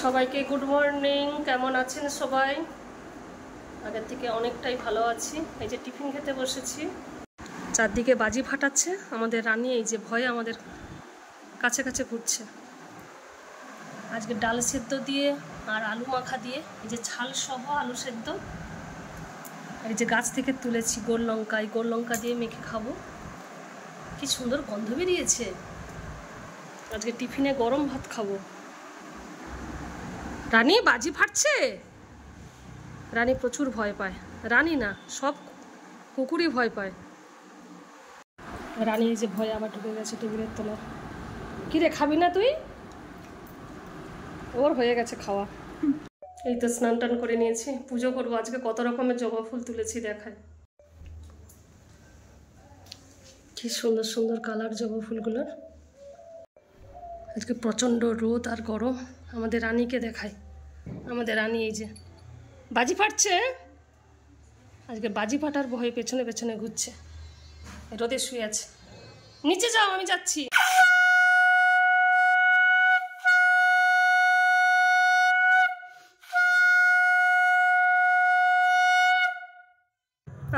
সবাইকে good morning. কেমন আছেন সবাই? আগের থেকে অনেকটাই ভালো আছি। এই যে টিফিন খেতে বসেছি, চারদিকে বাজি ফাটাচ্ছে আমাদের রানী। এই যে ভয়ে আমাদের কাছে কাছে ঘুরছে। আজকে ডাল সেদ্ধ দিয়ে আর আলু মাখা দিয়ে, এই যে ছাল সহ আলু সেদ্ধ, এই যে গাছ থেকে তুলেছি গোল লঙ্কা, এই গোল লঙ্কা দিয়ে মেখে খাবো। কি সুন্দর গন্ধ বেরিয়েছে। আজকে টিফিনে গরম ভাত খাবো। রানী বাজি ফাটছে। রানী প্রচুর ভয় পায়। রানী না, সব কুকুরই ভয় পায়। রানী এই যে ভয়ে আবার ঢুকে গেছে টেবিলের তলায়। কিরে, খাবি না তুই? ওর হয়ে গেছে খাওয়া। এই তো স্নান টান করে নিয়েছি, পুজো করবো। আজকে কত রকমের জবা ফুল তুলেছি দেখায়। কি সুন্দর সুন্দর কালার জবা ফুলগুলোর। আজকে প্রচণ্ড রোদ আর গরম। আমাদের রানীকে দেখায়। আমাদের রানী এই যে বাজি ফাটছে। আজকে বাজি ফাটার ভয়ে পেছনে পেছনে ঘুরছে। রোদে শুয়ে আছে। নিচে যাও, আমি যাচ্ছি।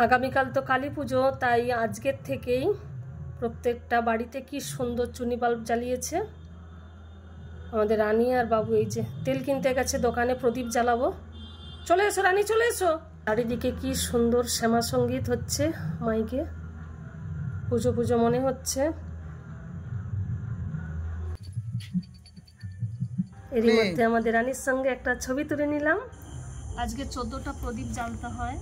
আগামীকাল তো কালী পুজো, তাই আজকের থেকেই প্রত্যেকটা বাড়িতে কি সুন্দর চুনি বাল্ব জ্বালিয়েছে আমাদের রানী আর বাবু। এই যে তেল কিনতে গেছে দোকানে, প্রদীপ জ্বালাবো। চলে এসো রানী, চলে এসো। চারিদিকে কি সুন্দর শ্যামা সঙ্গীত হচ্ছে মাইকে। পুজো পুজো মনে হচ্ছে। এরই মধ্যে আমাদের রানীর সঙ্গে একটা ছবি তুলে নিলাম। আজকে 14টা প্রদীপ জ্বালতে হয়।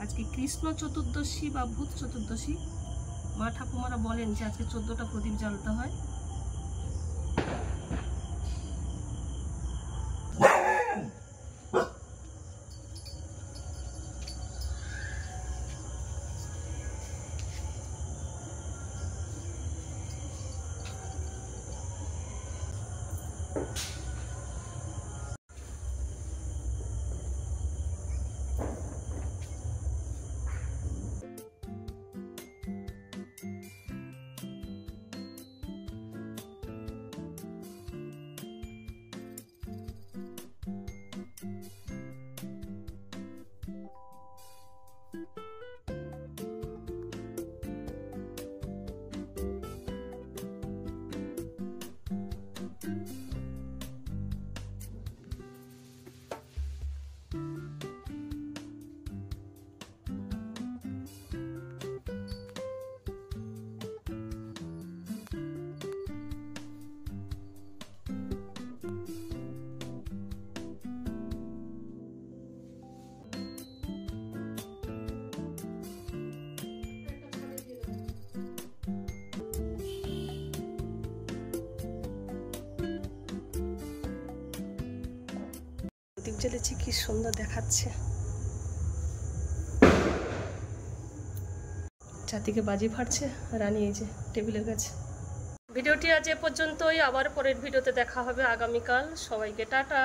আজকে কৃষ্ণ চতুর্দশী বা ভূত চতুর্দশী। মা ঠাকুমারা বলেন যে আজকে 14টা প্রদীপ জ্বালতে হয়। প্রদীপ জ্বেলেছি, কি সুন্দর দেখাচ্ছে। চারদিকে বাজি ফাটছে। রানী এই যে টেবিলের কাছে। ভিডিওটি আজ এ পর্যন্তই। আবার পরের ভিডিওতে দেখা হবে আগামীকাল। সবাইকে টাটা।